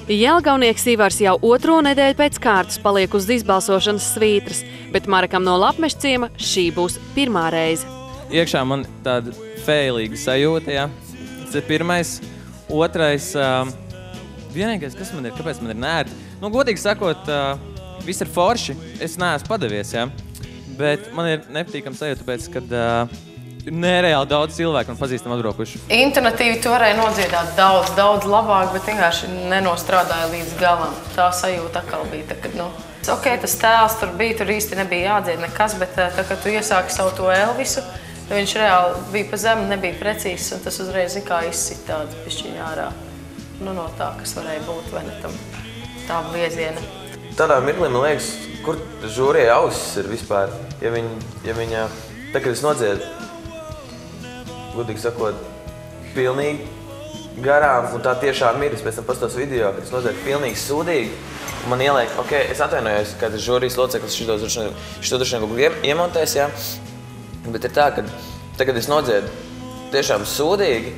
Jelgavnieks Ivars jau otro nedēļu pēc kārtas paliek uz izbalsošanas svītras, bet Marekam no Lapmešciema šī būs pirmā reize. Iekšā man tāda fēlīga sajūta, jā. Tas ir pirmais. Otrais, vienīgais, kas man ir, kāpēc man ir nērti? Nu, godīgi sakot, viss ir forši, es neesmu padavies, jā. Bet man ir nepatīkama sajūta pēc, kad ir nereāli daudz cilvēku un pazīstam atbraukuši. Intonatīvi tu varēja nodziedāt daudz labāk, bet vienkārši nenostrādāja līdz galam. Tā sajūta atkal bija, tā, kad, ok, tas tēls tur bija, tur īsti nebija jādzied nekas, bet tā, kad tu iesāki savu to Elvisu, viņš reāli bija pa zemu, nebija precīzs, un tas uzreiz kā izsit tādu pišķiņu ārā. No tā, kas varēja būt, vai ne tam tā vieziena. Tādā mirklī, man liekas, kur žūrija ausis ir vispār, ja viņa, tā, kad es nodziedu, gudīgi sakot, pilnīgi garām, un tā tiešām ir, es pēc tam pastos video, kad es nodziedu pilnīgi sūdīgi, un man ieliek, ok, es atvainojos, ka žūrijas loceklis šito droši vien kaut kur iemontēs, jā, bet ir tā, ka tagad es nodziedu tiešām sūdīgi,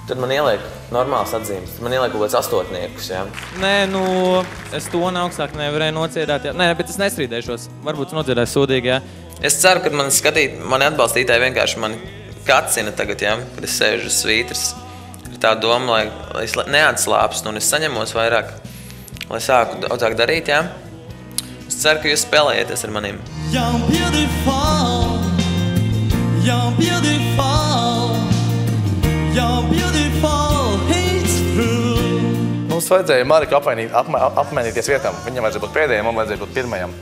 tad man ieliek normāls atzīmes, tad man ieliek kaut kāds astotniekus, jā. Nē, es to augstāk nevarēju nociedāt, jā. Nē, bet es nestrīdēšos, varbūt nodziedāju sūdīgi, jā. Es ceru, ka mani atbalstītāji vienkārši mani kacina tagad, jā, kad es sēžu uz svītras. Ir tā doma, lai es neatslāpstu un es saņemos vairāk, lai sāku daudzāk darīt, jā. Es ceru, ka jūs spēlējaties ar maniem. You're beautiful, you're beautiful, you're beautiful, it's true. Mums vajadzēja Mareku apmainīties vietām. Viņam vajadzēja būt pēdējiem, man vajadzēja būt pirmajam.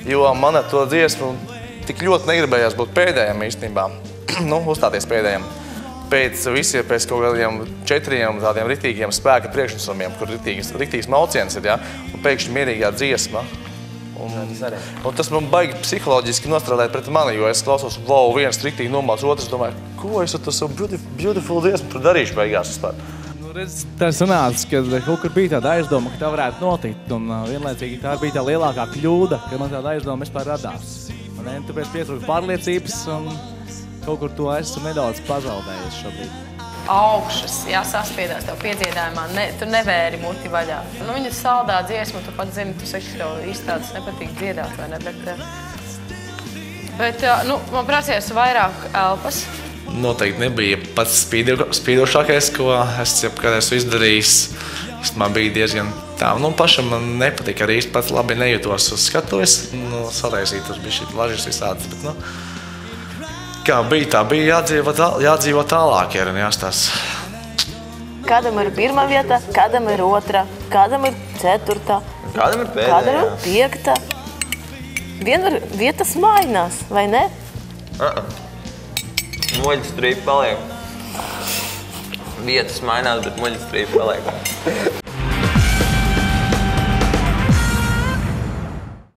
Jo man ar to dziesmu tik ļoti negribējās būt pēdējiem īstenībā. Uzstāties pēdējiem. Pēc kaut kādiem 4 tādiem ritīgiem spēka priekšnesumiem, kur ritīgs mauciens ir, ja? Un pēkšņi mierīgā dziesma. Un tas man baigi psiholoģiski nostrādāt pret mani, jo es klausos, wow, viens riktīgi nomāc, otrs domāju, ko es ar to savu beautiful dziesmu tur darīšu beigās vispār. Tā sanāca, ka kaut kur bija tāda aizdoma, ka tā varētu notikt, un vienlaicīgi tā bija tā lielākā kļūda, ka man tāda aizdoma vispār radās. Tāpēc pietrūka pārliecības, un kaut kur to esmu nedaudz pazaudējis šobrīd. Augšas, saspiedās tev piedziedājumā, tu nevēri muti vaļā. Viņa saldā dziesma, tu pat zini, tu saki, ka tev izstādes nepatīk dziedāt, vai ne? Bet man prasījās vairāk elpas. Noteikti nebija pats spīdošākais, ko es jebkad esmu izdarījis. Man bija diezgan tā, pašam man nepatika arī īsti pats labi nejūtos uz skatuves. Sareizīt, tur bija šī lažas visādas, bet, kā bija, tā bija jādzīvo tālāk, ir un jāstās. Kādam ir pirmā vieta, kādam ir otra, kādam ir ceturta, kādam ir pēdējā, kādam ir piekta. Vienmēr vietas mainās, vai ne? Muļķis strīpi paliek. Vietas mainās, bet muļķis strīpi paliek.